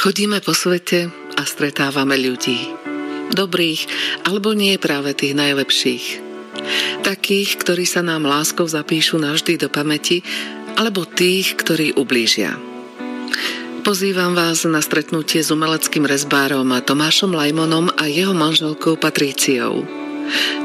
Chodíme po svete a stretávame ľudí. Dobrých, alebo nie práve tých najlepších. Takých, ktorí sa nám láskou zapíšu navždy do pamäti, alebo tých, ktorí ublížia. Pozývam vás na stretnutie s umeleckým rezbárom Tomášom Lajmonom a jeho manželkou Patriciou.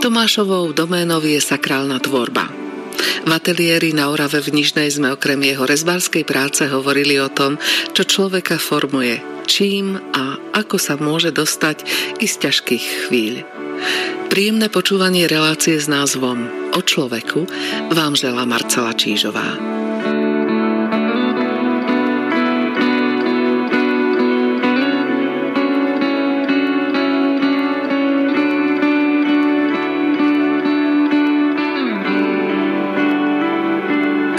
Tomášovou doménou je sakrálna tvorba. V ateliéri na Orave v Nižnej sme okrem jeho rezbárskej práce hovorili o tom, čo človeka formuje, čím a ako sa môže dostať i z ťažkých chvíľ. Príjemné počúvanie relácie s názvom O človeku vám želá Marcela Čížová.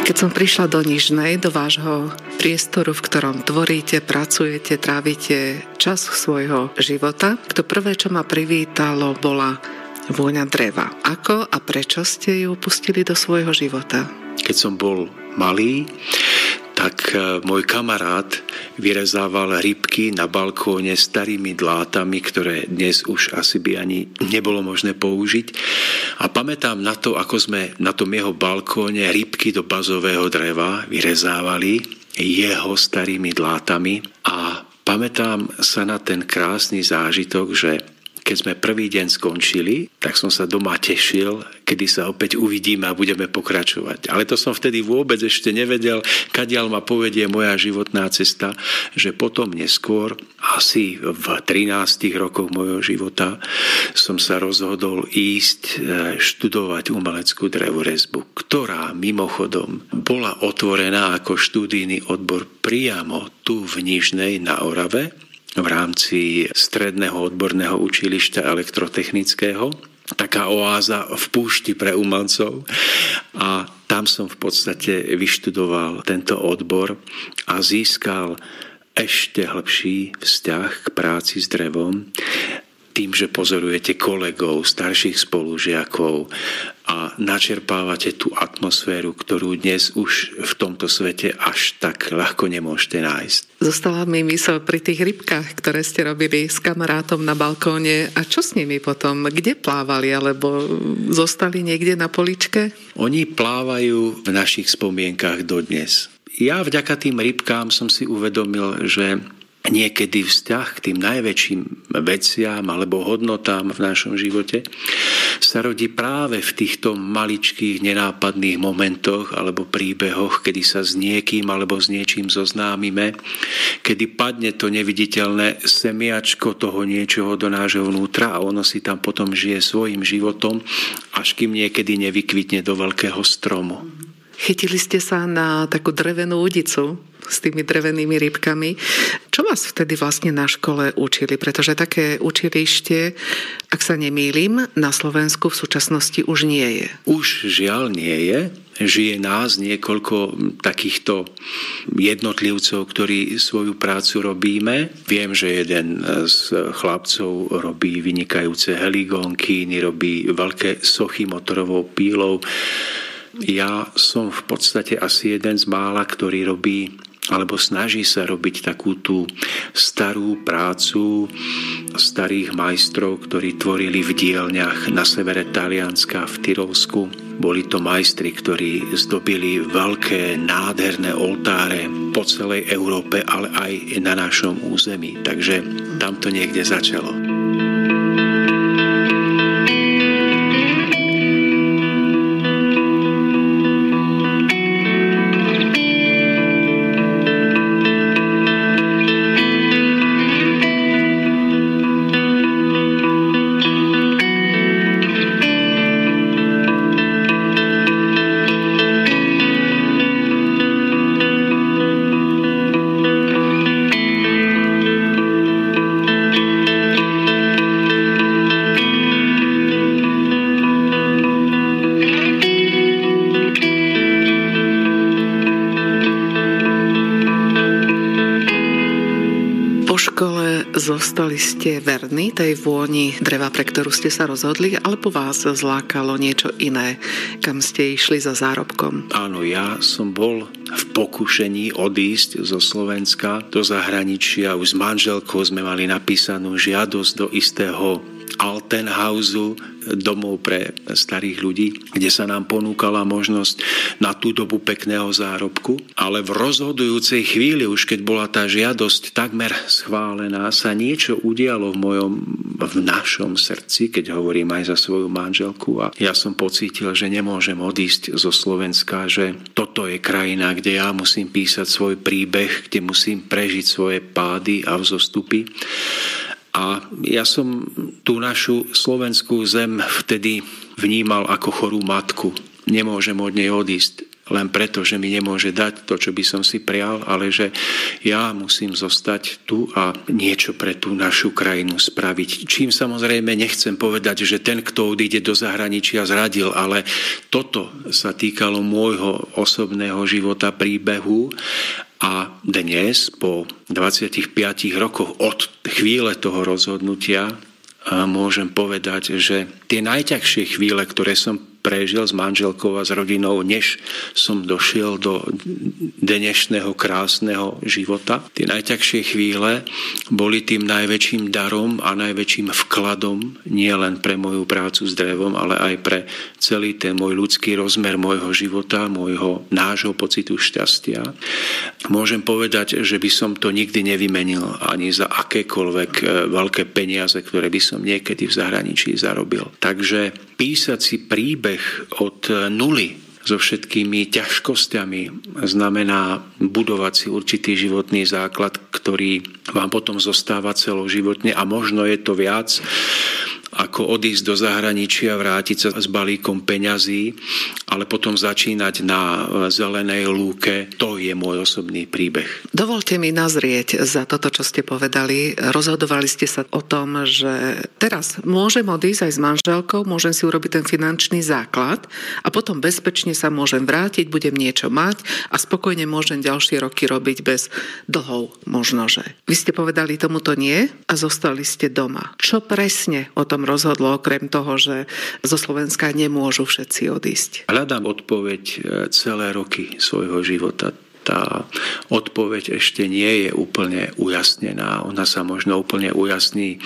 Keď som prišla do Nižnej, do vášho priestoru, v ktorom tvoríte, pracujete, trávite čas svojho života, to prvé, čo ma privítalo, bola vôňa dreva. Ako a prečo ste ju pustili do svojho života? Keď som bol malý, tak môj kamarát vyrezával rybky na balkóne starými dlátami, ktoré dnes už asi by ani nebolo možné použiť. A pamätám na to, ako sme na tom jeho balkóne rybky do bazového dreva vyrezávali jeho starými dlátami. A pamätám sa na ten krásny zážitok, že keď sme prvý deň skončili, tak som sa doma tešil, kedy sa opäť uvidíme a budeme pokračovať. Ale to som vtedy vôbec ešte nevedel, kadiaľ ma povedie moja životná cesta, že potom neskôr, asi v 13 rokoch môjho života, som sa rozhodol ísť študovať umeleckú drevorezbu, ktorá mimochodom bola otvorená ako študijný odbor priamo tu v Nižnej na Orave, v rámci stredného odborného učilišťa elektrotechnického. Taká oáza v púšti pre umelcov. A tam som v podstate vyštudoval tento odbor a získal ešte hlbší vzťah k práci s drevom, tým, že pozorujete kolegov, starších spolužiakov a načerpávate tú atmosféru, ktorú dnes už v tomto svete až tak ľahko nemôžete nájsť. Zostala mi mysl pri tých rybkách, ktoré ste robili s kamarátom na balkóne. A čo s nimi potom? Kde plávali? Alebo zostali niekde na poličke? Oni plávajú v našich spomienkach dodnes. Ja vďaka tým rybkám som si uvedomil, že niekedy vzťah k tým najväčším veciam alebo hodnotám v našom živote sa rodí práve v týchto maličkých nenápadných momentoch alebo príbehoch, kedy sa s niekým alebo s niečím zoznámime, kedy padne to neviditeľné semiačko toho niečoho do nášho vnútra a ono si tam potom žije svojim životom, až kým niekedy nevykvitne do veľkého stromu. Chytili ste sa na takú drevenú udicu s tými drevenými rybkami. Čo vás vtedy vlastne na škole učili? Pretože také učilište, ak sa nemýlim, na Slovensku v súčasnosti už nie je. Už žiaľ nie je. Žije nás niekoľko takýchto jednotlivcov, ktorí svoju prácu robíme. Viem, že jeden z chlapcov robí vynikajúce heligónky, iný robí veľké sochy motorovou pílou. Ja som v podstate asi jeden z mála, ktorý robí alebo snaží sa robiť takú tú starú prácu starých majstrov, ktorí tvorili v dielňach na severe Talianska v Tyrolsku. Boli to majstri, ktorí zdobili veľké, nádherné oltáre po celej Európe, ale aj na našom území. Takže tam to niekde začalo. zostali ste verní tej vôni dreva, pre ktorú ste sa rozhodli, alebo vás zlákalo niečo iné, kam ste išli za zárobkom? Áno, ja som bol v pokušení odísť zo Slovenska do zahraničia. Už s manželkou sme mali napísanú žiadosť do istého Altenhausu, domov pre starých ľudí, kde sa nám ponúkala možnosť na tú dobu pekného zárobku. Ale v rozhodujúcej chvíli, už keď bola tá žiadosť takmer schválená, sa niečo udialo v našom srdci, keď hovorím aj za svoju manželku, a ja som pocítil, že nemôžem odísť zo Slovenska, že toto je krajina, kde ja musím písať svoj príbeh, kde musím prežiť svoje pády a vzostupy. A ja som tú našu slovenskú zem vtedy vnímal ako chorú matku. Nemôžem od nej odísť len preto, že mi nemôže dať to, čo by som si prial, ale že ja musím zostať tu a niečo pre tú našu krajinu spraviť. Čím samozrejme nechcem povedať, že ten, kto odíde do zahraničia, zradil, ale toto sa týkalo môjho osobného života, príbehu. A dnes, po 25 rokoch od chvíle toho rozhodnutia, môžem povedať, že tie najťažšie chvíle, ktoré som prežil s manželkou a s rodinou, než som došiel do dnešného krásneho života. Tie najťažšie chvíle boli tým najväčším darom a najväčším vkladom nie len pre moju prácu s drevom, ale aj pre celý ten môj ľudský rozmer môjho života, nášho pocitu šťastia. Môžem povedať, že by som to nikdy nevymenil ani za akékoľvek veľké peniaze, ktoré by som niekedy v zahraničí zarobil. Takže písať si príbeh od nuly so všetkými ťažkosťami znamená budovať si určitý životný základ, ktorý vám potom zostáva celoživotne, a možno je to viac ako odísť do zahraničia, vrátiť sa s balíkom peňazí, ale potom začínať na zelenej lúke. To je môj osobný príbeh. Dovolte mi nazrieť za toto, čo ste povedali. Rozhodovali ste sa o tom, že teraz môžem odísť aj s manželkou, môžem si urobiť ten finančný základ a potom bezpečne sa môžem vrátiť, budem niečo mať a spokojne môžem ďalšie roky robiť bez dlhov možnože. Vy ste povedali tomuto nie a zostali ste doma. Čo presne o tom rozhodlo, okrem toho, že zo Slovenska nemôžu všetci odísť? Hľadám odpoveď celé roky svojho života. Tá odpoveď ešte nie je úplne ujasnená. Ona sa možno úplne ujasní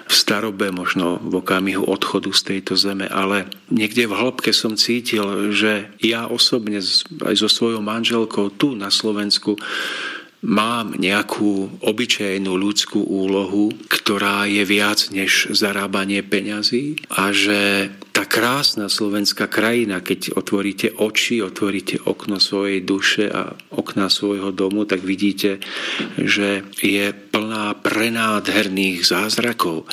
v starobe, možno v okamihu odchodu z tejto zeme, ale niekde v hĺbke som cítil, že ja osobne aj so svojou manželkou tu na Slovensku mám nejakú obyčajnú ľudskú úlohu, ktorá je viac než zarábanie peňazí, a že tá krásna slovenská krajina, keď otvoríte oči, otvoríte okno svojej duše a okna svojho domu, tak vidíte, že je plná prenádherných zázrakov,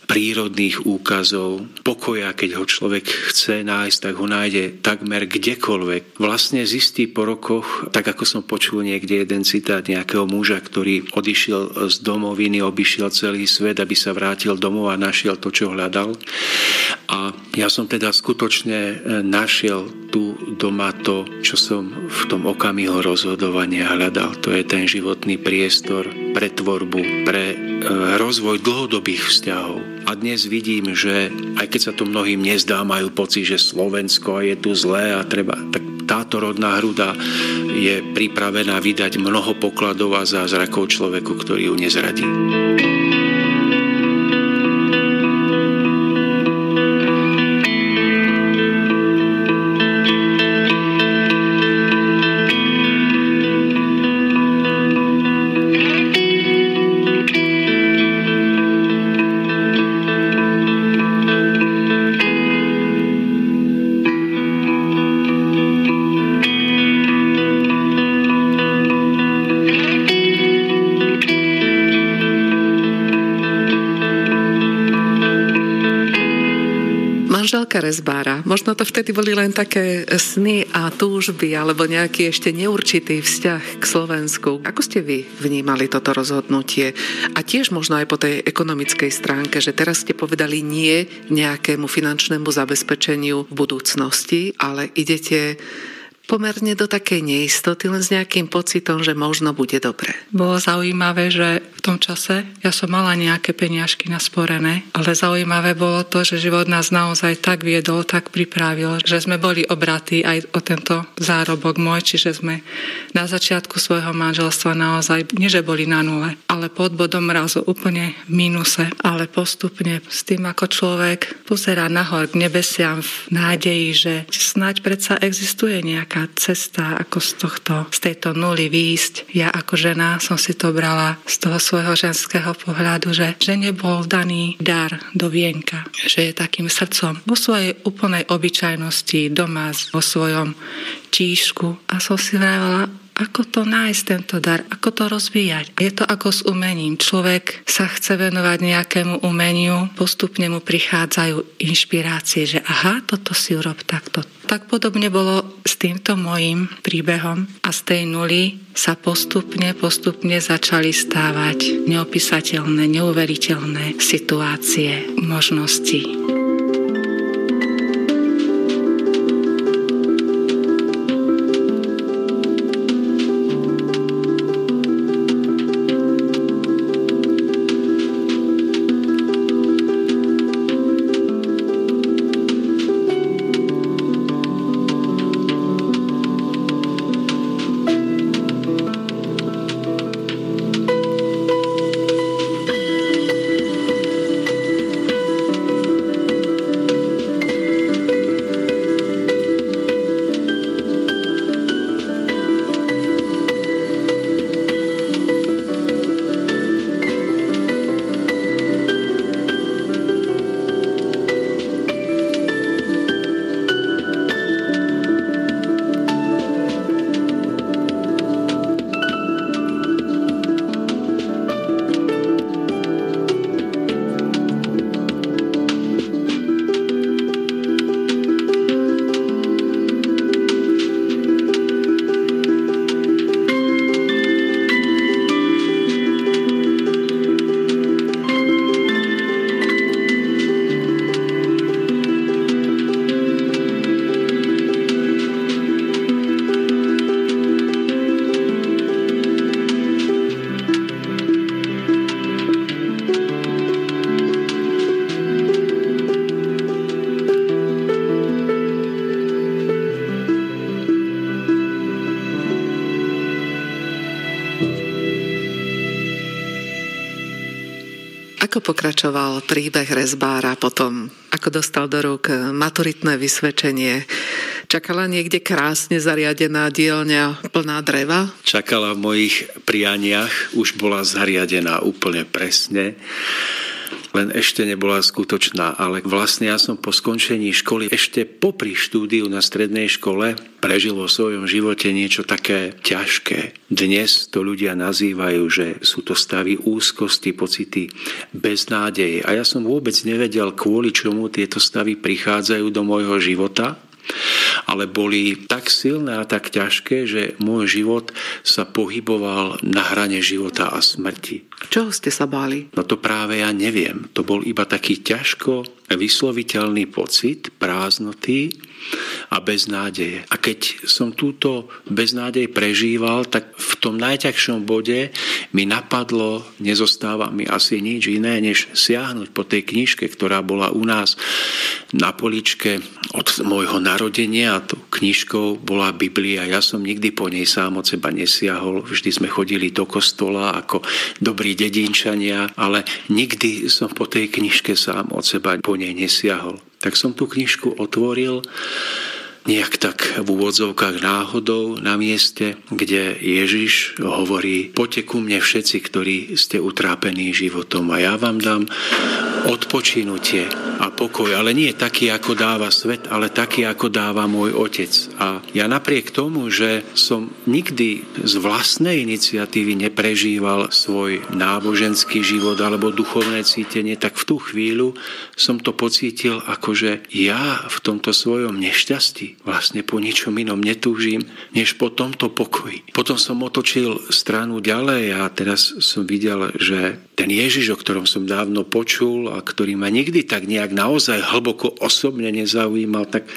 prírodných úkazov, pokoja, keď ho človek chce nájsť, tak ho nájde takmer kdekoľvek. Vlastne zistí po rokoch, tak ako som počul niekde jeden citát nejakého muža, ktorý odišiel z domoviny, obišiel celý svet, aby sa vrátil domov a našiel to, čo hľadal. A ja som teda skutočne našiel tu doma to, čo som v tom okamihu rozhodovania hľadal. To je ten životný priestor pre tvorbu, pre rozvoj dlhodobých vzťahov. A dnes vidím, že aj keď sa to mnohým nezdá, majú pocit, že Slovensko je tu zlé a treba, tak táto rodná hruda je pripravená vydať mnoho pokladov a zázrakov človeku, ktorý ju nezradí. Manželka rezbára. Možno to vtedy boli len také sny a túžby alebo nejaký ešte neurčitý vzťah k Slovensku. Ako ste vy vnímali toto rozhodnutie? A tiež možno aj po tej ekonomickej stránke, že teraz ste povedali nie nejakému finančnému zabezpečeniu v budúcnosti, ale idete pomerne do takej neistoty, len s nejakým pocitom, že možno bude dobre. Bolo zaujímavé, že v tom čase ja som mala nejaké peniažky nasporené, ale zaujímavé bolo to, že život nás naozaj tak viedol, tak pripravil, že sme boli obratí aj o tento zárobok môj, čiže sme na začiatku svojho manželstva naozaj, nie že boli na nule, ale pod bodom mrazu, úplne v mínuse, ale postupne s tým, ako človek pozerá nahor k nebesiam v nádeji, že snáď predsa existuje nejaká cesta, ako z tejto nuly výjsť. Ja ako žena som si to brala z toho svojho ženského pohľadu, že žene bol daný dar do vienka, že je takým srdcom vo svojej úplnej obyčajnosti doma vo svojom tíšku a som si vravela, ako to nájsť tento dar, ako to rozvíjať. Je to ako s umením. Človek sa chce venovať nejakému umeniu, postupne mu prichádzajú inšpirácie, že aha, toto si urob takto. Tak podobne bolo s týmto mojím príbehom a z tej nuly sa postupne začali stávať neopísateľné, neuveriteľné situácie, možnosti. Ako pokračoval príbeh rezbára potom, ako dostal do rúk maturitné vysvedčenie? Čakala niekde krásne zariadená dielňa plná dreva? Čakala v mojich prianiach, už bola zariadená úplne presne, len ešte nebola skutočná, ale vlastne ja som po skončení školy ešte popri štúdiu na strednej škole prežil vo svojom živote niečo také ťažké. Dnes to ľudia nazývajú, že sú to stavy úzkosti, pocity beznádeje. A ja som vôbec nevedel, kvôli čomu tieto stavy prichádzajú do môjho života, ale boli tak silné a tak ťažké, že môj život sa pohyboval na hrane života a smrti. Čoho ste sa báli? No to práve ja neviem. To bol iba taký ťažko vysloviteľný pocit prázdnoty a beznádeje. A keď som túto beznádej prežíval, tak v tom najťažšom bode mi napadlo, nezostáva mi asi nič iné, než siahnuť po tej knižke, ktorá bola u nás na poličke od môjho narodenia, a tou knižkou bola Biblia. Ja som nikdy po nej sám od seba nesiahol, vždy sme chodili do kostola ako dobrí dedinčania, ale nikdy som po tej knižke sám od seba po nej nesiahol. Tak som tú knižku otvoril nejak tak v úvodzovkách náhodou na mieste, kde Ježiš hovorí: poďte ku mne všetci, ktorí ste utrápení životom, a ja vám dám odpočinutie a pokoj, ale nie taký, ako dáva svet, ale taký, ako dáva môj Otec. A ja napriek tomu, že som nikdy z vlastnej iniciatívy neprežíval svoj náboženský život alebo duchovné cítenie, tak v tú chvíľu som to pocítil, ako že ja v tomto svojom nešťastí vlastne po ničom inom netúžim, než po tomto pokoji. Potom som otočil stranu ďalej a teraz som videl, že ten Ježiš, o ktorom som dávno počul a ktorý ma nikdy tak nejak naozaj hlboko osobne nezaujímal, tak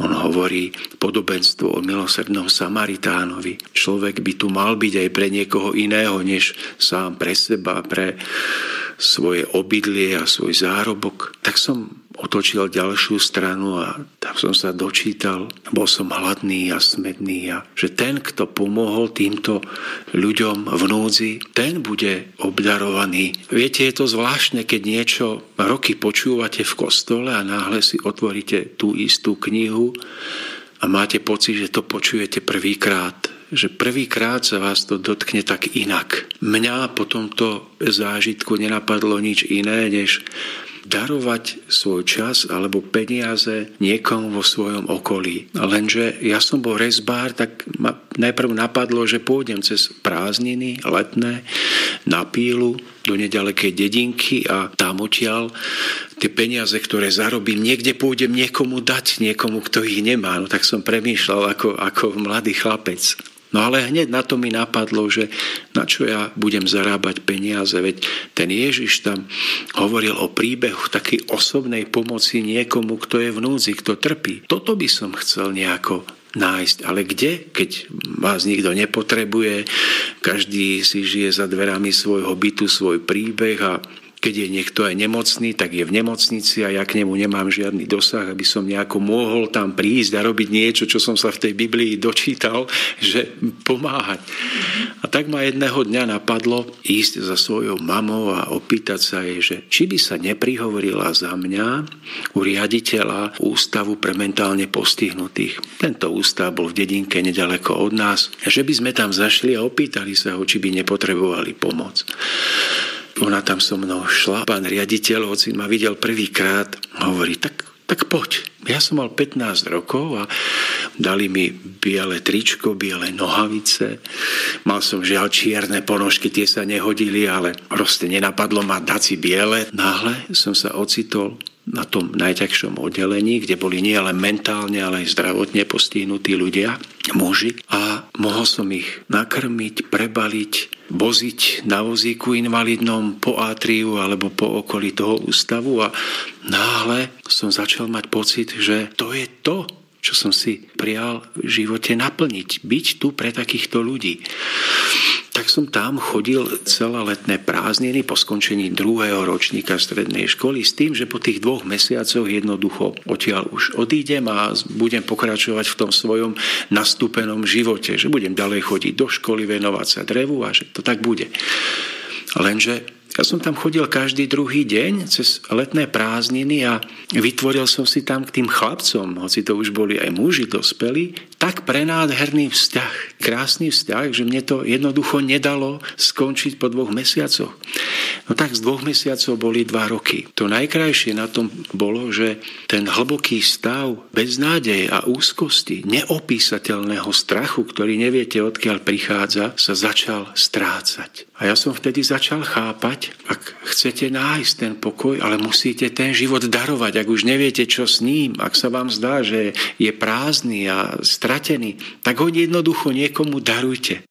on hovorí podobenstvo o milosrdnom Samaritánovi. Človek by tu mal byť aj pre niekoho iného, než sám pre seba, pre svoje obydlie a svoj zárobok. Tak som otočil ďalšiu stranu a tam som sa dočítal, bol som hladný a smedný a že ten, kto pomohol týmto ľuďom v núdzi, ten bude obdarovaný. Viete, je to zvláštne, keď niečo roky počúvate v kostole a náhle si otvoríte tú istú knihu a máte pocit, že to počujete prvýkrát. Že prvýkrát sa vás to dotkne tak inak. Mňa po tomto zážitku nenapadlo nič iné, než darovať svoj čas alebo peniaze niekomu vo svojom okolí. Lenže ja som bol rezbár, tak ma najprv napadlo, že pôjdem cez prázdniny letné na Pílu do nedalekej dedinky a tam odtiaľ tie peniaze, ktoré zarobím, niekde pôjdem niekomu dať, niekomu, kto ich nemá. No tak som premýšľal ako mladý chlapec. No ale hneď na to mi napadlo, že na čo ja budem zarábať peniaze, veď ten Ježiš tam hovoril o príbehu takej osobnej pomoci niekomu, kto je v núdzi, kto trpí. Toto by som chcel nejako nájsť. Ale kde? Keď vás nikto nepotrebuje, každý si žije za dverami svojho bytu, svoj príbeh a keď je niekto aj nemocný, tak je v nemocnici a ja k nemu nemám žiadny dosah, aby som nejako mohol tam prísť a robiť niečo, čo som sa v tej Biblii dočítal, že pomáhať. A tak ma jedného dňa napadlo ísť za svojou mamou a opýtať sa jej, že či by sa neprihovorila za mňa u riaditeľa Ústavu pre mentálne postihnutých. Tento ústav bol v dedinke nedaleko od nás, že by sme tam zašli a opýtali sa ho, či by nepotrebovali pomoc. Ona tam so mnou šla. Pán riaditeľ, hoci ma videl prvýkrát, hovorí, tak poď. Ja som mal 15 rokov a dali mi biele tričko, biele nohavice. Mal som žiaľ čierne ponožky, tie sa nehodili, ale proste nenapadlo ma dať si biele. Náhle som sa ocitol na tom najťažšom oddelení, kde boli nie len mentálne, ale aj zdravotne postihnutí ľudia, muži. A mohol som ich nakrmiť, prebaliť, voziť na vozíku invalidnom po atriu alebo po okolí toho ústavu a náhle som začal mať pocit, že to je to, čo som si prijal v živote naplniť. Byť tu pre takýchto ľudí. Tak som tam chodil celé letné prázdniny po skončení 2. ročníka strednej školy s tým, že po tých 2 mesiacoch jednoducho odtiaľ už odídem a budem pokračovať v tom svojom nastúpenom živote, že budem ďalej chodiť do školy, venovať sa drevu a že to tak bude. Lenže ja som tam chodil každý druhý deň cez letné prázdniny a vytvoril som si tam k tým chlapcom, hoci to už boli aj muži dospelí, tak prenádherný vzťah, krásny vzťah, že mne to jednoducho nedalo skončiť po 2 mesiacoch. No tak z 2 mesiacov boli 2 roky. To najkrajšie na tom bolo, že ten hlboký stav beznádeje a úzkosti, neopísateľného strachu, ktorý neviete odkiaľ prichádza, sa začal strácať. A ja som vtedy začal chápať, ak chcete nájsť ten pokoj, ale musíte ten život darovať. Ak už neviete, čo s ním, ak sa vám zdá, že je prázdny a stratený, tak ho jednoducho niekomu darujte.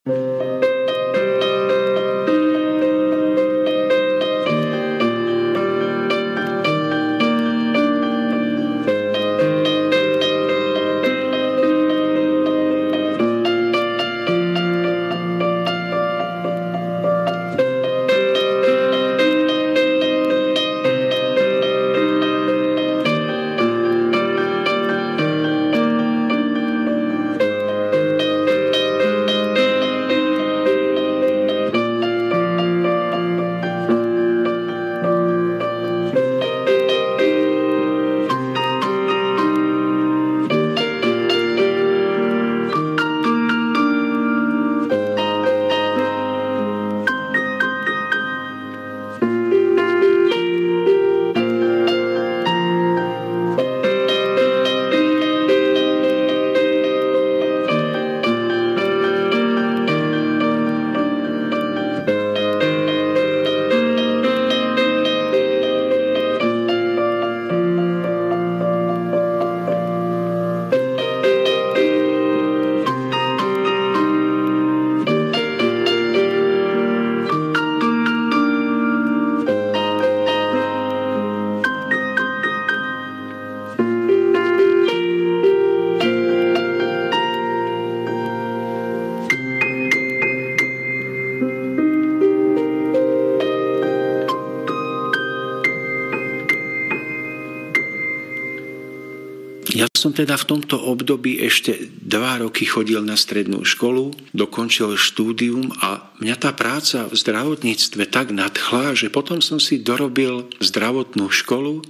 Ja som teda v tomto období ešte 2 roky chodil na strednú školu, dokončil štúdium a mňa tá práca v zdravotníctve tak nadchla, že potom som si dorobil zdravotnú školu,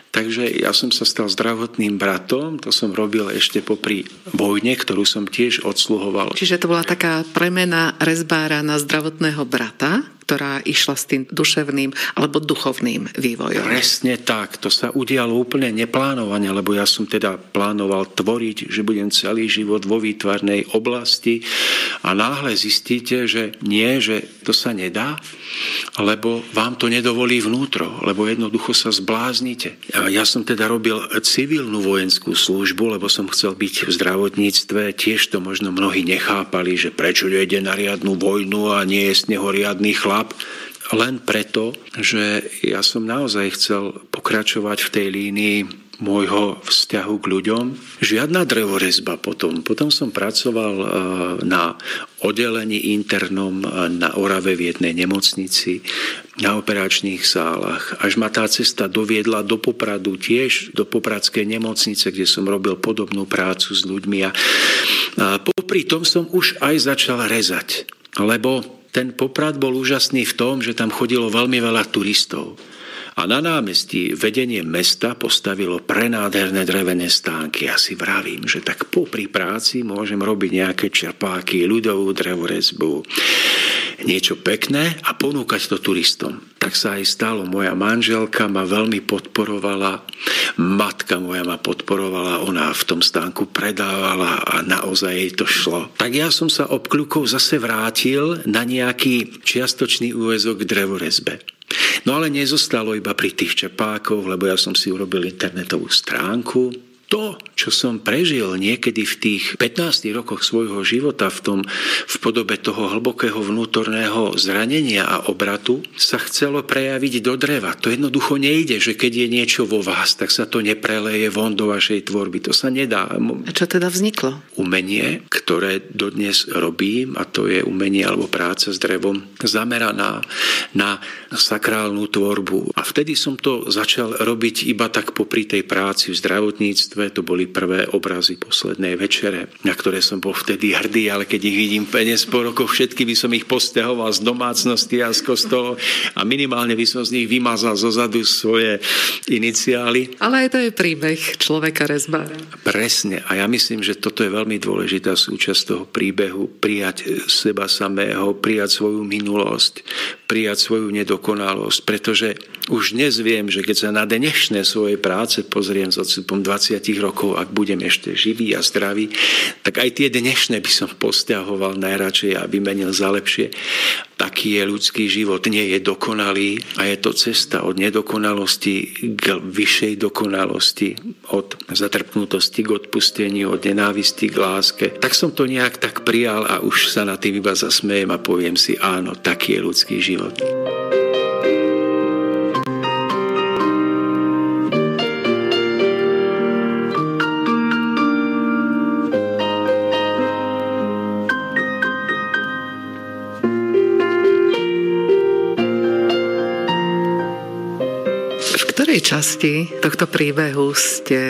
takže ja som sa stal zdravotným bratom, to som robil ešte popri vojne, ktorú som tiež odsluhoval. Čiže to bola taká premena rezbára na zdravotného brata, ktorá išla s tým duševným alebo duchovným vývojom. Presne tak, to sa udialo úplne neplánovane, lebo ja som teda plánoval tvoriť, že budem celý život vo výtvarnej oblasti a náhle zistíte, že nie, že to sa nedá, lebo vám to nedovolí vnútro, lebo jednoducho sa zbláznite. Ja som teda robil civilnú vojenskú službu, lebo som chcel byť v zdravotníctve, tiež to možno mnohí nechápali, že prečo nejde na riadnu vojnu a nie je z neho riadny chlap. Len preto, že ja som naozaj chcel pokračovať v tej línii môjho vzťahu k ľuďom. Žiadna drevorezba potom. Potom som pracoval na oddelení internom na Orave v jednej nemocnici, na operačných sálach. Až ma tá cesta doviedla do Popradu, tiež do popradskej nemocnice, kde som robil podobnú prácu s ľuďmi. A popri tom som už aj začal rezať, lebo ten Poprad bol úžasný v tom, že tam chodilo veľmi veľa turistov. A na námestí vedenie mesta postavilo prenádherné drevené stánky. Ja si vravím, že tak popri práci môžem robiť nejaké čerpáky, ľudovú drevorezbu, niečo pekné a ponúkať to turistom. Tak sa aj stalo. Moja manželka ma veľmi podporovala, matka moja ma podporovala, ona v tom stánku predávala a naozaj jej to šlo. Tak ja som sa obkľukov zase vrátil na nejaký čiastočný úväzok k drevorezbe. No ale nezostalo iba pri tých čepákoch, lebo ja som si urobil internetovú stránku. To, čo som prežil niekedy v tých 15 rokoch svojho života v podobe toho hlbokého vnútorného zranenia a obratu, sa chcelo prejaviť do dreva. To jednoducho nejde, že keď je niečo vo vás, tak sa to nepreleje von do vašej tvorby. To sa nedá. A čo teda vzniklo? Umenie, ktoré dodnes robím, a to je umenie alebo práca s drevom, zameraná na sakrálnu tvorbu. A vtedy som to začal robiť iba tak popri tej práci v zdravotníctve. To boli prvé obrazy poslednej večere, na ktoré som bol vtedy hrdý, ale keď ich vidím dnes po rokoch, všetky by som ich posťahoval z domácnosti a z kostolov a minimálne by som z nich vymazal zozadu svoje iniciály. Ale aj to je príbeh človeka rezbára. Presne. A ja myslím, že toto je veľmi dôležitá súčasť toho príbehu. Prijať seba samého, prijať svoju minulosť, prijať svoju nedokonalosť, pretože už dnes viem, že keď sa na dnešné svoje práce pozriem s odstupom 20 rokov, ak budem ešte živý a zdravý, tak aj tie dnešné by som posťahoval najradšej a vymenil za lepšie. Taký je ľudský život, nie je dokonalý a je to cesta od nedokonalosti k vyššej dokonalosti, od zatrpnutosti k odpusteniu, od nenávisti k láske. Tak som to nejak tak prijal a už sa na tým iba zasmejem a poviem si, áno, taký je ľudský život. Časti tohto príbehu ste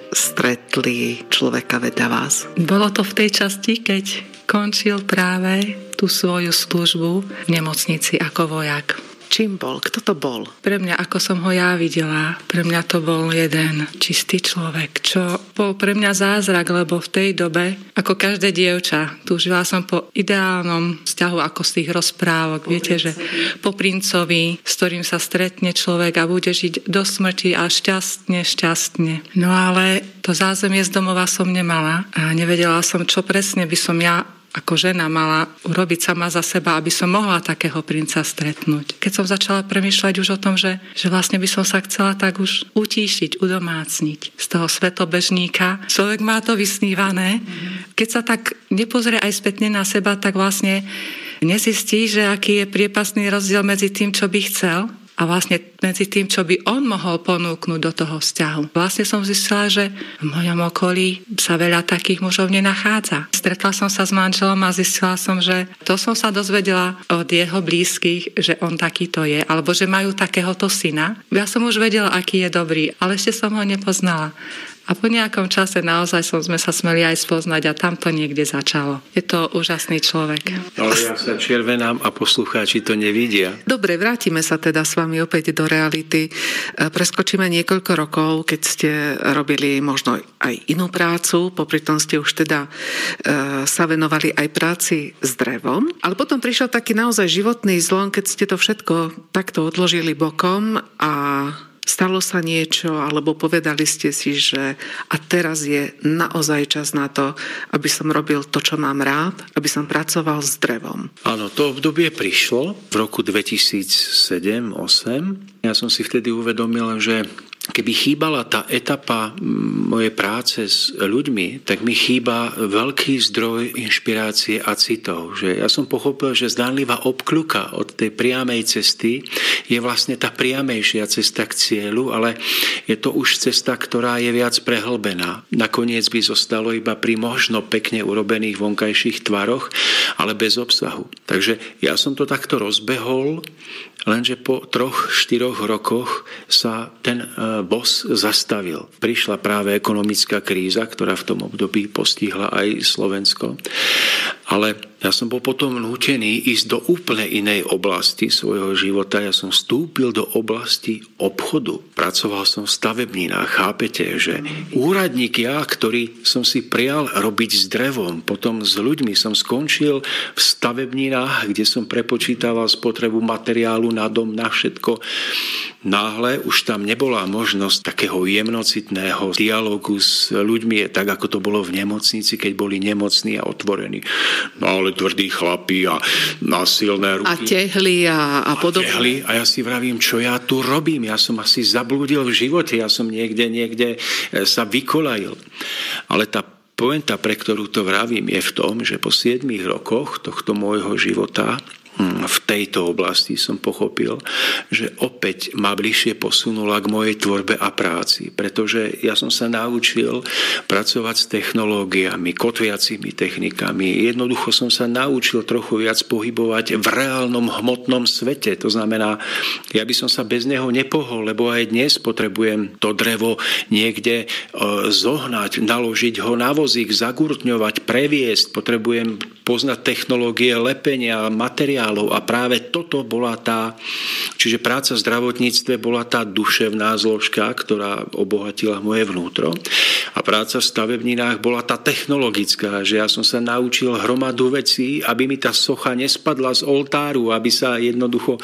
stretli človeka vedľa vás? Bolo to v tej časti, keď končil práve tú svoju službu v nemocnici ako vojak. Čím bol? Kto to bol? Pre mňa, ako som ho ja videla, pre mňa to bol jeden čistý človek, čo bol pre mňa zázrak, lebo v tej dobe, ako každé dievča, túžila som po ideálnom vzťahu, ako z tých rozprávok. Viete, že po princovi, s ktorým sa stretne človek a bude žiť do smrti a šťastne. No ale to zázemie z domova som nemala a nevedela som, čo presne by som ja ako žena mala urobiť sama za seba, aby som mohla takého princa stretnúť. Keď som začala premýšľať už o tom, že vlastne by som sa chcela tak už utíšiť, udomácniť z toho svetobežníka. Človek má to vysnívané. Keď sa tak nepozrie aj spätne na seba, tak vlastne nezistí, že aký je priepastný rozdiel medzi tým, čo by chcel a vlastne medzi tým, čo by on mohol ponúknuť do toho vzťahu. Vlastne som zistila, že v mojom okolí sa veľa takých mužov nenachádza. Stretla som sa s manželom a zistila som, že to som sa dozvedela od jeho blízkych, že on takýto je, alebo že majú takéhoto syna. Ja som už vedela, aký je dobrý, ale ešte som ho nepoznala. A po nejakom čase naozaj sme sa smeli aj spoznať a tam to niekde začalo. Je to úžasný človek. Ale ja sa červenám a poslucháči to nevidia. Dobre, vrátime sa teda s vami opäť do reality. Preskočíme niekoľko rokov, keď ste robili možno aj inú prácu, popri tom ste už teda sa venovali aj práci s drevom. Ale potom prišiel taký naozaj životný zlom, keď ste to všetko takto odložili bokom a stalo sa niečo, alebo povedali ste si, že a teraz je naozaj čas na to, aby som robil to, čo mám rád, aby som pracoval s drevom. Áno, to obdobie prišlo v roku 2007-2008. Ja som si vtedy uvedomil, že keby chýbala tá etapa mojej práce s ľuďmi, tak mi chýba veľký zdroj inšpirácie a citov. Že ja som pochopil, že zdánlivá obkľuka od tej priamej cesty je vlastne tá priamejšia cesta k cieľu, ale je to už cesta, ktorá je viac prehlbená. Nakoniec by zostalo iba pri možno pekne urobených vonkajších tvaroch, ale bez obsahu. Takže ja som to takto rozbehol, lenže po 3-4 rokoch sa ten boss zastavil. Prišla práve ekonomická kríza, ktorá v tom období postihla aj Slovensko. Ale ja som bol potom nútený ísť do úplne inej oblasti svojho života. Ja som vstúpil do oblasti obchodu. Pracoval som v stavebninách. Chápete, že úradník ja, ktorý som si prijal robiť s drevom, potom s ľuďmi som skončil v stavebninách, kde som prepočítaval spotrebu materiálu na dom, na všetko. Náhle už tam nebola možnosť takého jemnocitného dialógu s ľuďmi, tak ako to bolo v nemocnici, keď boli nemocní a otvorení. No ale tvrdí chlapi a silné ruky. A tehli a podobne. A ja si vravím, čo ja tu robím? Ja som asi zablúdil v živote, ja som niekde sa vykolajil. Ale tá pointa, pre ktorú to vravím, je v tom, že po 7 rokoch tohto môjho života v tejto oblasti som pochopil, že opäť ma bližšie posunula k mojej tvorbe a práci, pretože ja som sa naučil pracovať s technológiami, kotviacimi technikami. Jednoducho som sa naučil trochu viac pohybovať v reálnom hmotnom svete. To znamená, ja by som sa bez neho nepohol, lebo aj dnes potrebujem to drevo niekde zohnať, naložiť ho na vozík, zagurtňovať, previesť, potrebujem poznať technológie lepenia, materiálov a práve toto bola čiže práca v zdravotníctve bola tá duševná zložka, ktorá obohatila moje vnútro a práca v stavebninách bola tá technologická, že ja som sa naučil hromadu vecí, aby mi tá socha nespadla z oltáru, aby sa jednoducho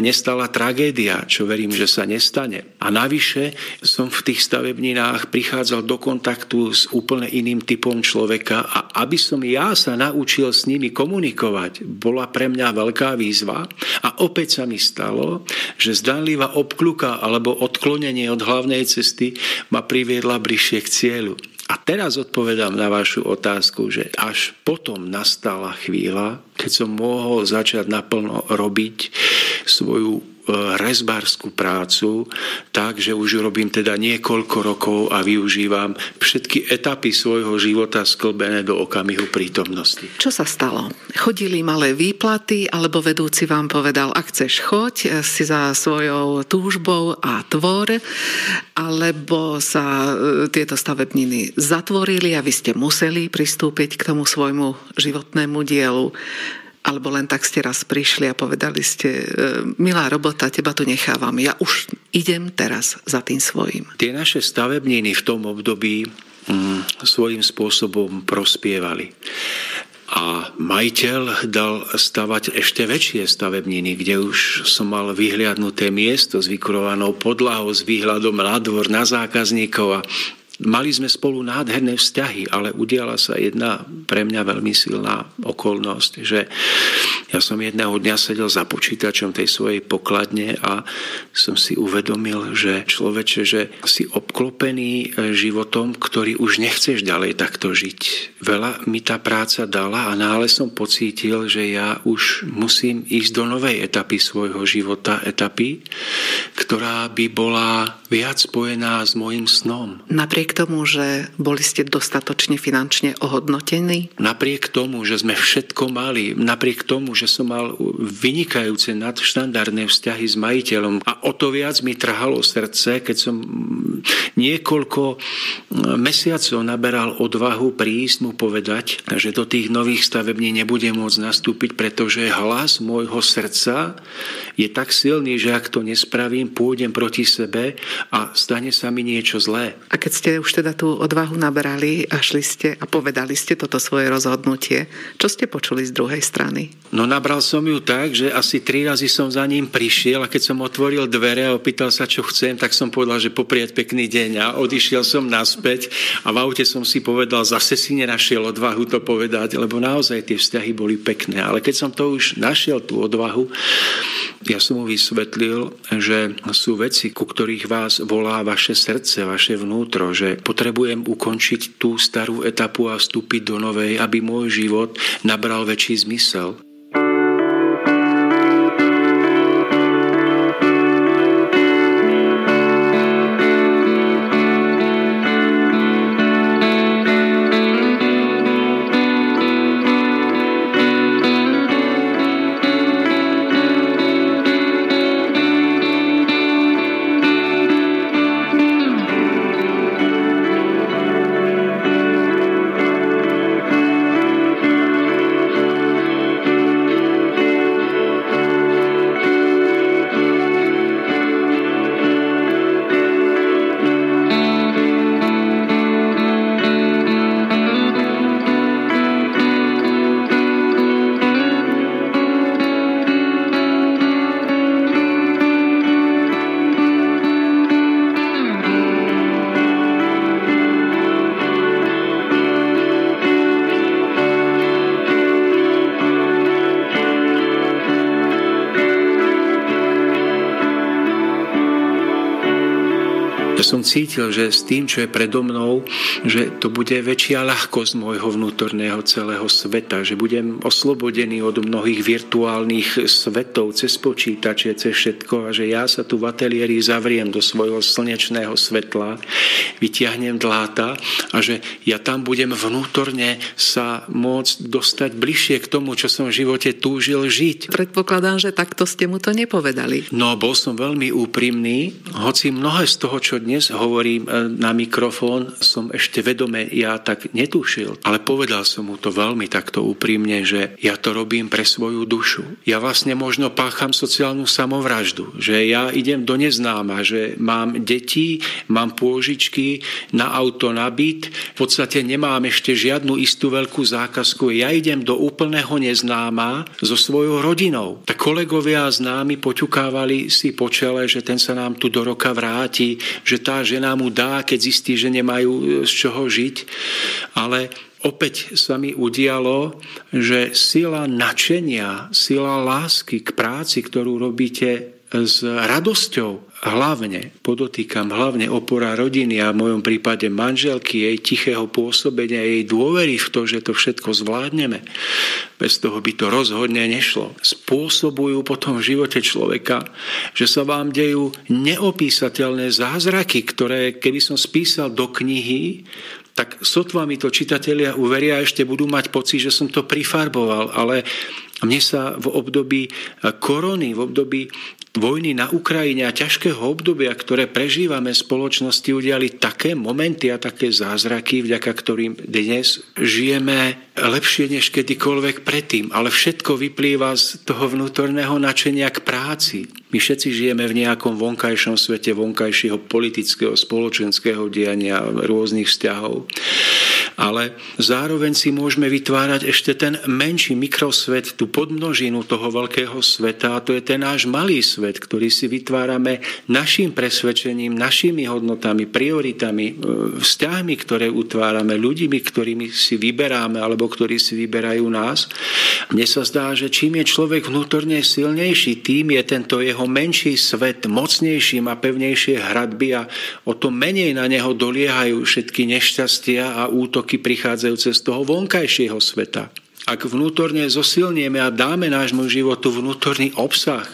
nestala tragédia, čo verím, že sa nestane. A navyše som v tých stavebninách prichádzal do kontaktu s úplne iným typom človeka a aby som ja sa naučil s nimi komunikovať, bola pre mňa veľká výzva a opäť sa mi stalo, že zdánlivá obkľuka alebo odklonenie od hlavnej cesty ma priviedla bližšie k cieľu. A teraz odpovedám na vašu otázku, že až potom nastala chvíľa, keď som mohol začať naplno robiť svoju rezbárskú prácu, tak, že už robím teda niekoľko rokov a využívam všetky etapy svojho života sklbené do okamihu prítomnosti. Čo sa stalo? Chodili malé výplaty, alebo vedúci vám povedal, ak chceš choď si za svojou túžbou a tvor, alebo sa tieto stavebniny zatvorili a vy ste museli pristúpiť k tomu svojmu životnému dielu? Alebo len tak ste raz prišli a povedali ste, milá robota, teba tu nechávam, ja už idem teraz za tým svojím. Tie naše stavebniny v tom období svojím spôsobom prospievali. A majiteľ dal stavať ešte väčšie stavebniny, kde už som mal vyhliadnuté miesto s vykurovanou podlahou, s výhľadom na dvor, na zákazníkov a mali sme spolu nádherné vzťahy, ale udiala sa jedna pre mňa veľmi silná okolnosť, že ja som jedného dňa sedel za počítačom tej svojej pokladne a som si uvedomil, že človeče, že si obklopený životom, ktorý už nechceš ďalej takto žiť. Veľa mi tá práca dala a náhle som pocítil, že ja už musím ísť do novej etapy svojho života, etapy, ktorá by bola viac spojená s mojím snom. Napriek napriek tomu, že boli ste dostatočne finančne ohodnotení? Napriek tomu, že sme všetko mali, napriek tomu, že som mal vynikajúce nadštandardné vzťahy s majiteľom a o to viac mi trhalo srdce, keď som niekoľko mesiacov naberal odvahu prísť mu povedať, že do tých nových stavební nebudem môcť nastúpiť, pretože hlas môjho srdca je tak silný, že ak to nespravím, pôjdem proti sebe a stane sa mi niečo zlé. A keď ste už teda tú odvahu naberali a šli ste a povedali ste toto svoje rozhodnutie, čo ste počuli z druhej strany? No nabral som ju tak, že asi 3 razy som za ním prišiel a keď som otvoril dvere a opýtal sa, čo chcem, tak som povedal, že popriať pekný deň a odišiel som naspäť a v aute som si povedal, zase si nenašiel odvahu to povedať, lebo naozaj tie vzťahy boli pekné. Ale keď som to už našiel, tú odvahu, ja som mu vysvetlil, že sú veci, ku ktorých vás volá vaše srdce, vaše vnútro, že potrebujem ukončiť tú starú etapu a vstúpiť do novej, aby môj život nabral väčší zmysel. Som cítil, že s tým, čo je predo mnou, že to bude väčšia ľahkosť môjho vnútorného celého sveta, že budem oslobodený od mnohých virtuálnych svetov cez počítače, cez všetko a že ja sa tu v ateliéri zavriem do svojho slnečného svetla, vytiahnem dláta a že ja tam budem vnútorne sa môcť dostať bližšie k tomu, čo som v živote túžil žiť. Predpokladám, že takto ste mu to nepovedali. No, bol som veľmi úprimný, hoci mnohé z toho, čo dnes hovorím na mikrofón, som ešte vedome ja tak netušil. Ale povedal som mu to veľmi takto úprimne, že ja to robím pre svoju dušu. Ja vlastne možno pácham sociálnu samovraždu, že ja idem do neznáma, že mám deti, mám pôžičky na auto, na byt, v podstate nemám ešte žiadnu istú veľkú zákazku. Ja idem do úplného neznáma so svojou rodinou. Tak kolegovia a známi poťukávali si po čele, že ten sa nám tu do roka vráti, že tá žena mu dá, keď zistí, že nemajú z čoho žiť. Ale opäť sa mi udialo, že sila nadšenia, sila lásky k práci, ktorú robíte s radosťou, hlavne opora rodiny a v mojom prípade manželky, jej tichého pôsobenia, jej dôvery v to, že to všetko zvládneme. Bez toho by to rozhodne nešlo. Spôsobujú potom v živote človeka, že sa vám dejú neopísateľné zázraky, ktoré keby som spísal do knihy, tak sotva mi to čitatelia uveria a ešte budú mať pocit, že som to prifarboval, ale mne sa v období korony, v období vojny na Ukrajine a ťažkého obdobia, ktoré prežívame v spoločnosti, udiali také momenty a také zázraky, vďaka ktorým dnes žijeme lepšie než kedykoľvek predtým. Ale všetko vyplýva z toho vnútorného nadšenia k práci. My všetci žijeme v nejakom vonkajšom svete, vonkajšieho politického, spoločenského diania, rôznych vzťahov. Ale zároveň si môžeme vytvárať ešte ten menší mikrosvet, tú podmnožinu toho veľkého sveta, a to je ten náš malý svet, ktorý si vytvárame našim presvedčením, našimi hodnotami, prioritami, vzťahmi, ktoré utvárame, ľuďmi, ktorými si vyberáme alebo ktorí si vyberajú nás. Mne sa zdá, že čím je človek vnútorne silnejší, tým je tento jeho menší svet mocnejším a pevnejšie hradby a o to menej na neho doliehajú všetky nešťastia a útoky prichádzajúce z toho vonkajšieho sveta. Ak vnútorne zosilnieme a dáme nášmu životu vnútorný obsah,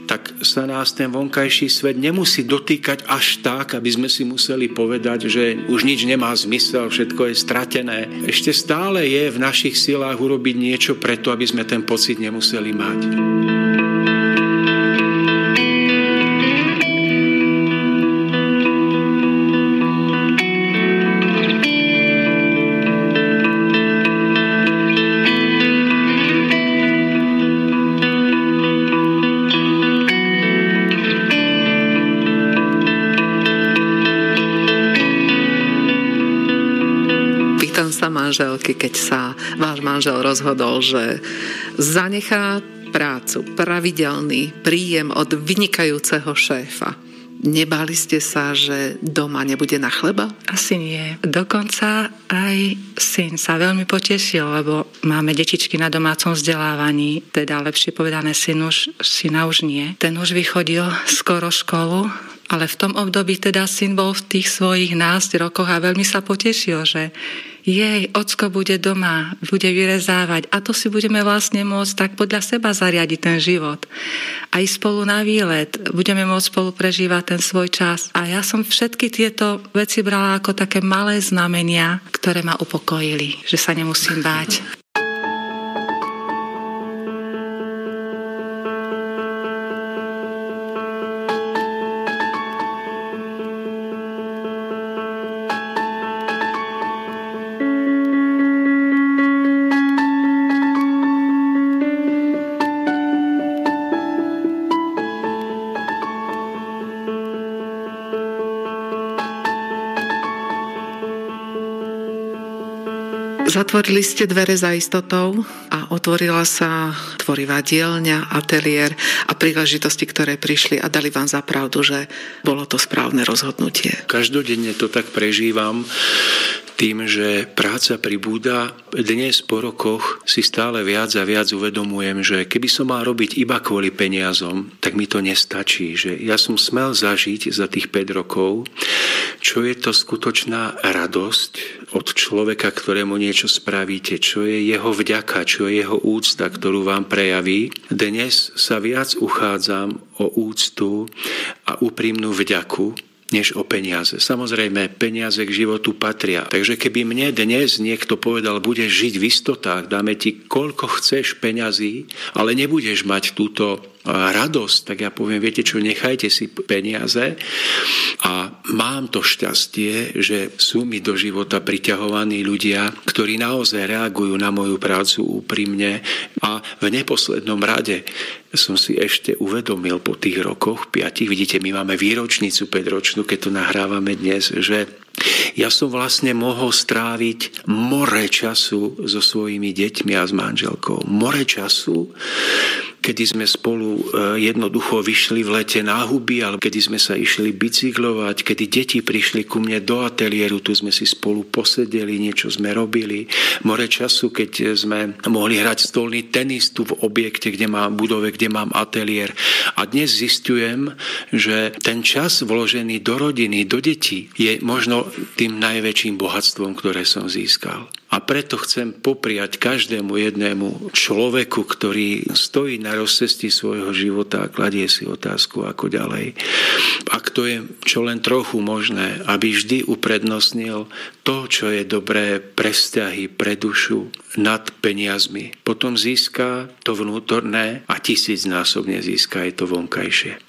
tak sa nás ten vonkajší svet nemusí dotýkať až tak, aby sme si museli povedať, že už nič nemá zmysel, všetko je stratené. Ešte stále je v našich silách urobiť niečo preto, aby sme ten pocit nemuseli mať. Sa manželky, keď sa váš manžel rozhodol, že zanechá prácu, pravidelný príjem od vynikajúceho šéfa. Nebáli ste sa, že doma nebude na chleba? Asi nie. Dokonca aj syn sa veľmi potešil, lebo máme detičky na domácom vzdelávaní, teda lepšie povedané syna už nie. Ten už vychodil skoro školu, ale v tom období teda syn bol v tých svojich 11 rokoch a veľmi sa potešil, že jej, ocko bude doma, bude vyrezávať a to si budeme vlastne môcť tak podľa seba zariadiť ten život. Aj spolu na výlet, budeme môcť spolu prežívať ten svoj čas. A ja som všetky tieto veci brala ako také malé znamenia, ktoré ma upokojili, že sa nemusím báť. Zatvorili ste dvere za istotou a otvorila sa tvorivá dielňa, ateliér a príležitosti, ktoré prišli a dali vám za pravdu, že bolo to správne rozhodnutie. Každodenne to tak prežívam tým, že práca pribúda. Dnes po rokoch si stále viac a viac uvedomujem, že keby som mal robiť iba kvôli peniazom, tak mi to nestačí. Že ja som smel zažiť za tých 5 rokov, čo je to skutočná radosť od človeka, ktorému niečo spravíte, čo je jeho vďaka, čo je jeho úcta, ktorú vám prejaví. Dnes sa viac uchádzam o úctu a úprimnú vďaku, než o peniaze. Samozrejme, peniaze k životu patria. Takže keby mne dnes niekto povedal, budeš žiť v istotách, dáme ti koľko chceš peňazí, ale nebudeš mať túto radosť, tak ja poviem, viete čo, nechajte si peniaze a mám to šťastie, že sú mi do života priťahovaní ľudia, ktorí naozaj reagujú na moju prácu úprimne a v neposlednom rade som si ešte uvedomil po tých rokoch 5, vidíte, my máme výročnicu 5-ročnú, keď to nahrávame dnes, že ja som vlastne mohol stráviť more času so svojimi deťmi a s manželkou. More času, kedy sme spolu jednoducho vyšli v lete na huby, alebo kedy sme sa išli bicyklovať, kedy deti prišli ku mne do ateliéru, tu sme si spolu posedeli, niečo sme robili. More času, keď sme mohli hrať stolný tenis tu v objekte, budove, kde mám ateliér. A dnes zistujem, že ten čas vložený do rodiny, do detí je možno tým najväčším bohatstvom, ktoré som získal. A preto chcem popriať každému jednému človeku, ktorý stojí na rozcestí svojho života a kladie si otázku, ako ďalej. Ak to je čo len trochu možné, aby vždy uprednostnil to, čo je dobré pre vzťahy, pre dušu, nad peniazmi. Potom získa to vnútorné a 1000-násobne získa aj to vonkajšie.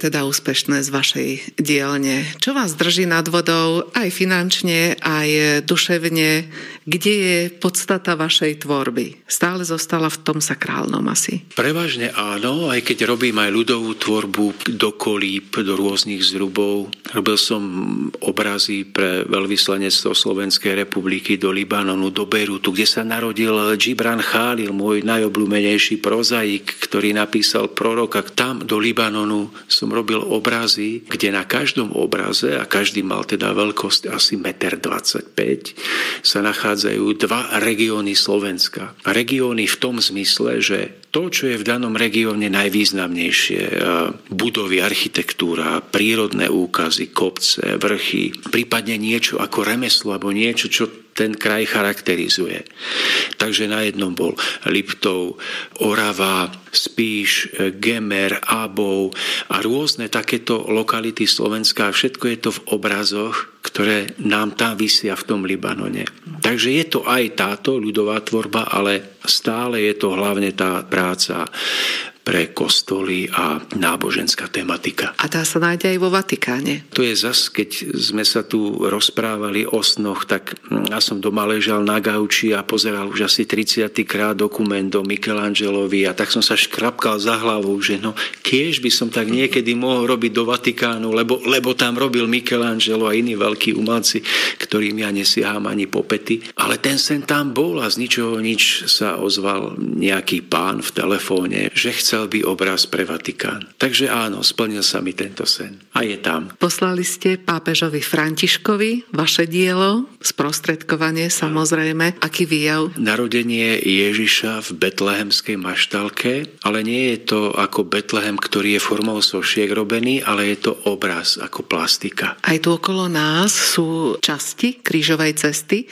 teda úspešné z vašej dielne? Čo vás drží nad vodou aj finančne, aj duševne? Kde je podstata vašej tvorby? Stále zostala v tom sakrálnom asi? Prevažne áno, aj keď robím aj ľudovú tvorbu do kolíb, do rôznych zrubov. Robil som obrazy pre veľvyslanectvo Slovenskej republiky do Libanonu, do Beirutu, kde sa narodil Džibran Chálil, môj najobľúbenejší prozaik, ktorý napísal Proroka. Tam do Libanonu som robil obrazy, kde na každom obraze, a každý mal teda veľkosť asi 1,25 m, sa nachádzajú dva regióny Slovenska. Regióny v tom zmysle, že to, čo je v danom regióne najvýznamnejšie, budovy, architektúra, prírodné úkazy, kopce, vrchy, prípadne niečo ako remeslo alebo niečo, čo ten kraj charakterizuje. Takže na jednom bol Liptov, Orava, Spíš, Gemer, Ábov a rôzne takéto lokality Slovenska. Všetko je to v obrazoch, ktoré nám tam visia v tom Libanone. Takže je to aj táto ľudová tvorba, ale stále je to hlavne tá práca pre kostoly a náboženská tematika. A tá sa nájde aj vo Vatikáne. To je zas, keď sme sa tu rozprávali o snoch, tak ja som doma ležal na gauči a pozeral už asi 30. krát dokument o Michelangelovi a tak som sa škrapkal za hlavou, že no, kiež by som tak niekedy mohol robiť do Vatikánu, lebo tam robil Michelangelo a iní veľkí umelci, ktorým ja nesiaham ani po pety. Ale ten sen tam bol a z ničoho nič sa ozval nejaký pán v telefóne, že chcel by obraz pre Vatikán. Takže áno, splnil sa mi tento sen. A je tam. Poslali ste pápežovi Františkovi vaše dielo, sprostredkovanie samozrejme. Aký výjav? Narodenie Ježiša v betlehemskej maštalke, ale nie je to ako Betlehem, ktorý je formou sošiek robený, ale je to obraz ako plastika. Aj tu okolo nás sú časti krížovej cesty.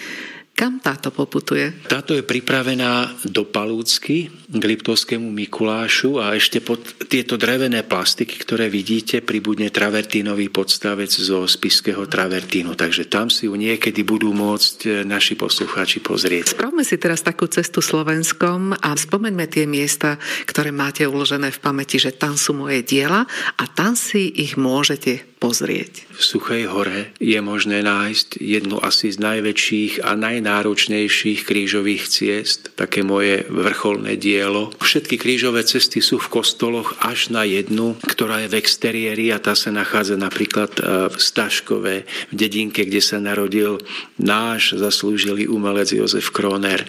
Kam táto poputuje? Táto je pripravená do Palúcky k Liptovskému Mikulášu a ešte pod tieto drevené plastiky, ktoré vidíte, pribudne travertínový podstavec zo spišského travertínu. Takže tam si ju niekedy budú môcť naši poslucháči pozrieť. Spravme si teraz takú cestu Slovenskom a spomeňme tie miesta, ktoré máte uložené v pamäti, že tam sú moje diela a tam si ich môžete pozrieť. V Suchej hore je možné nájsť jednu asi z najväčších a najnáročnejších krížových ciest, také moje vrcholné dielo. Všetky krížové cesty sú v kostoloch až na jednu, ktorá je v exteriéri a tá sa nachádza napríklad v Staškove, v dedinke, kde sa narodil náš zaslúžilý umelec Jozef Kroner.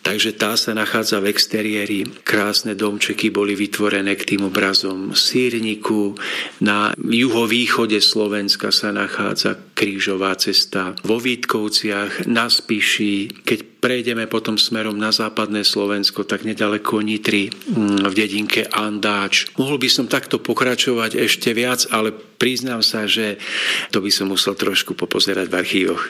Takže tá sa nachádza v exteriéri. Krásne domčeky boli vytvorené k tým obrazom. V Sýrniku na juhovýchode Slovenska sa nachádza krížová cesta. Vo Vítkovciach, na Spiši. Keď prejdeme potom smerom na západné Slovensko, tak nedaleko Nitry, v dedinke Andáč. Mohol by som takto pokračovať ešte viac, ale priznám sa, že to by som musel trošku popozerať v archívoch.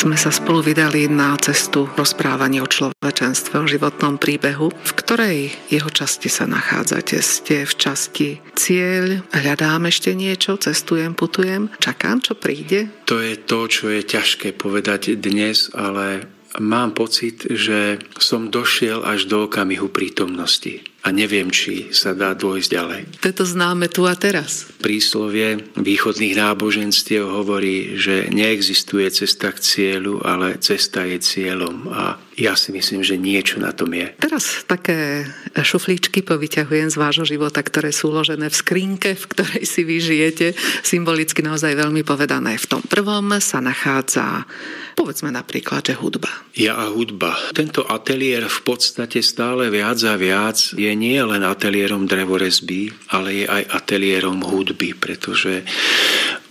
sme sa spolu vydali na cestu rozprávania o človečenstve, o životnom príbehu. V ktorej jeho časti sa nachádzate? Ste v časti cieľ, hľadám ešte niečo, cestujem, putujem, čakám, čo príde? To je to, čo je ťažké povedať dnes, ale mám pocit, že som došiel až do okamihu prítomnosti a neviem, či sa dá dôjsť ďalej. To známe tu a teraz. Príslovie východných náboženstiev hovorí, že neexistuje cesta k cieľu, ale cesta je cieľom a ja si myslím, že niečo na tom je. Teraz také šuflíčky povyťahujem z vášho života, ktoré sú uložené v skrinke, v ktorej si vy žijete, symbolicky naozaj veľmi povedané. V tom prvom sa nachádza, povedzme napríklad, že hudba. Ja a hudba. Tento ateliér v podstate stále viac a viac je nie len ateliérom drevorezby, ale je aj ateliérom hudby, pretože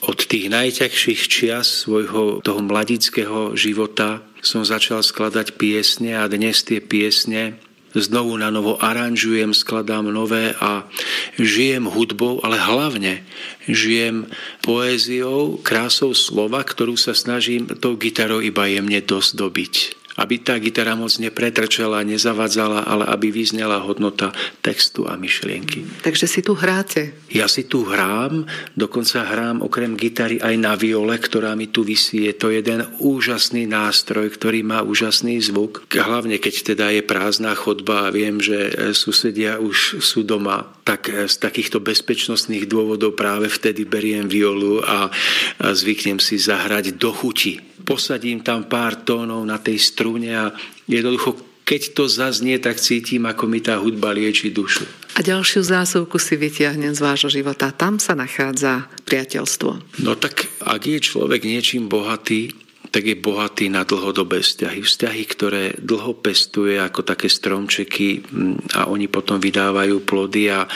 od tých najťažších čias svojho toho mladického života som začal skladať piesne a dnes tie piesne znovu na novo aranžujem, skladám nové a žijem hudbou, ale hlavne žijem poéziou, krásou slova, ktorú sa snažím tou gitarou iba jemne dozdobiť. Aby tá gitara moc nepretrčala, nezavadzala, ale aby vyznela hodnota textu a myšlienky. Takže si tu hráte? Ja si tu hrám, dokonca hrám okrem gitary aj na viole, ktorá mi tu visí. Je to jeden úžasný nástroj, ktorý má úžasný zvuk. Hlavne keď teda je prázdna chodba a viem, že susedia už sú doma, tak z takýchto bezpečnostných dôvodov práve vtedy beriem violu a zvyknem si zahrať do chuti. Posadím tam pár tónov na tej strune a jednoducho, keď to zaznie, tak cítim, ako mi tá hudba lieči dušu. A ďalšiu zásuvku si vytiahnem z vášho života. Tam sa nachádza priateľstvo. No tak, ak je človek niečím bohatý, tak je bohatý na dlhodobé vzťahy. Vzťahy, ktoré dlho pestuje ako také stromčeky a oni potom vydávajú plody a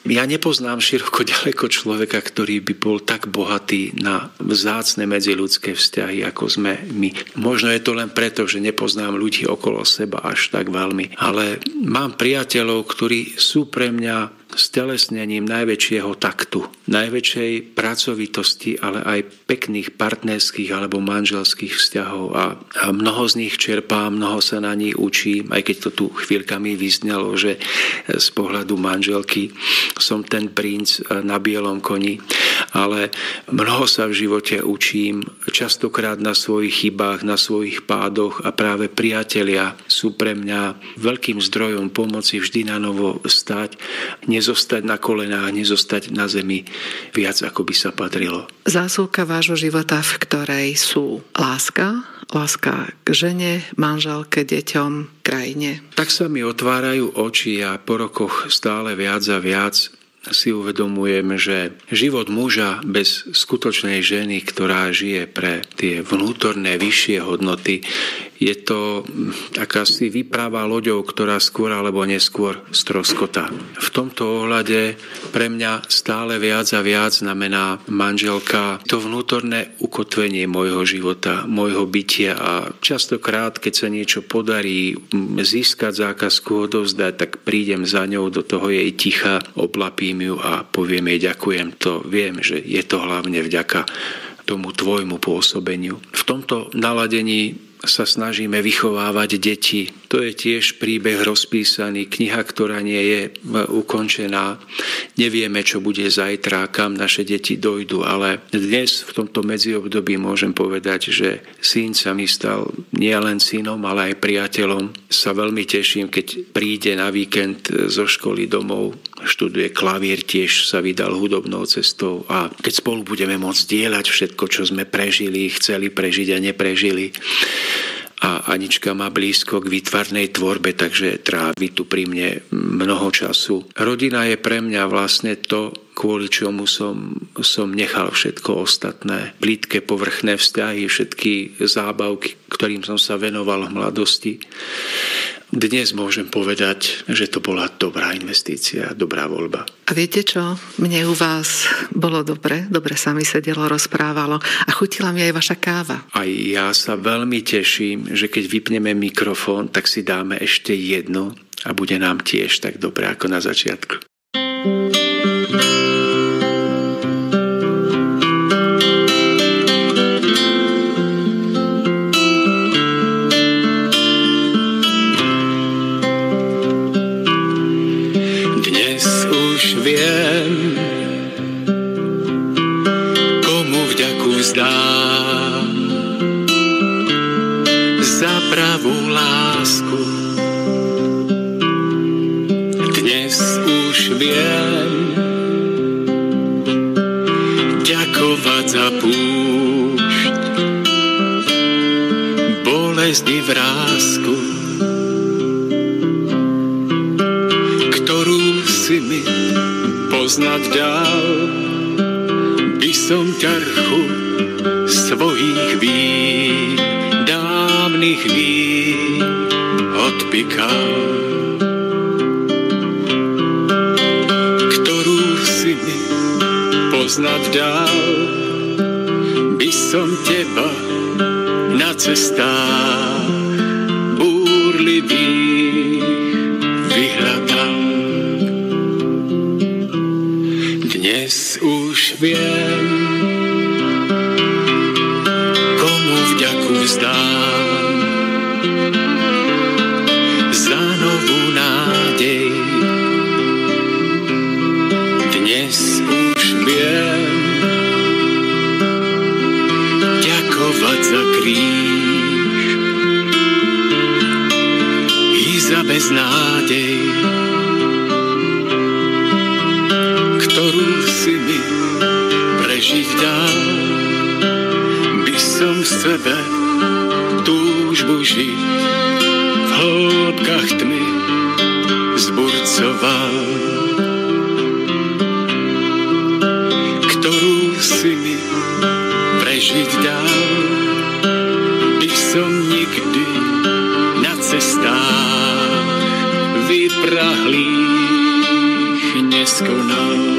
ja nepoznám široko ďaleko človeka, ktorý by bol tak bohatý na vzácne medziľudské vzťahy, ako sme my. Možno je to len preto, že nepoznám ľudí okolo seba až tak veľmi. Ale mám priateľov, ktorí sú pre mňa stelesnením najväčšieho taktu, najväčšej pracovitosti, ale aj pekných partnerských alebo manželských vzťahov a mnoho z nich čerpám, mnoho sa na nich učím, aj keď to tu chvíľkami vyznelo, že z pohľadu manželky som ten princ na bielom koni, ale mnoho sa v živote učím, častokrát na svojich chybách, na svojich pádoch a práve priatelia sú pre mňa veľkým zdrojom pomoci vždy na novo stať, nezostať na kolenách, nezostať na zemi viac, ako by sa patrilo. Zásuvka vášho života, v ktorej sú láska k žene, manželke, deťom, krajine. Tak sa mi otvárajú oči a po rokoch stále viac a viac si uvedomujem, že život muža bez skutočnej ženy, ktorá žije pre tie vnútorné vyššie hodnoty, je to akási výprava loďou, ktorá skôr alebo neskôr stroskotá. V tomto ohľade pre mňa stále viac a viac znamená manželka to vnútorné ukotvenie môjho života, môjho bytia a častokrát, keď sa niečo podarí získať zákazku, odovzdať, tak prídem za ňou do toho jej ticha, oblapím ju a poviem jej ďakujem. To viem, že je to hlavne vďaka tomu tvojmu pôsobeniu. V tomto naladení sa snažíme vychovávať deti. To je tiež príbeh rozpísaný, kniha, ktorá nie je ukončená. Nevieme, čo bude zajtra, kam naše deti dojdú, ale dnes v tomto medziobdobí môžem povedať, že syn sa mi stal nielen synom, ale aj priateľom. Sa veľmi teším, keď príde na víkend zo školy domov, študuje klavír, tiež sa vydal hudobnou cestou a keď spolu budeme môcť dielať všetko, čo sme prežili, chceli prežiť a neprežili. A Anička má blízko k výtvarnej tvorbe, takže trávi tu pri mne mnoho času. Rodina je pre mňa vlastne to, kvôli čomu som nechal všetko ostatné. Plítke povrchné vzťahy, všetky zábavky, ktorým som sa venoval v mladosti. Dnes môžem povedať, že to bola dobrá investícia, dobrá voľba. A viete čo? Mne u vás bolo dobre sa mi sedelo, rozprávalo a chutila mi aj vaša káva. A ja sa veľmi teším, že keď vypneme mikrofón, tak si dáme ešte jednu a bude nám tiež tak dobre ako na začiatku. Dnes už viem, komu vďaku vzdám za pravú lásku. Dnes už viem ďakovať za púšť, bolesť i vrásku, ktorú si mi poznať dal. By som ťarchu svojich vín, dávnych vín odpikal, ktorú si mi poznať dal. By som teba na cestách búrlivých vyhľadal. Dnes už viem, komu vďaku vzdám za novú nádej. Dnes už viem ďakovať za kríž i za beznádej, ktorú si mi prežiť dal. By som v sebe túžbu žiť v hĺbkach tmy zburcoval, ktorú si mi prežiť dal. By som nikdy na cestách vyprahlých neskonal.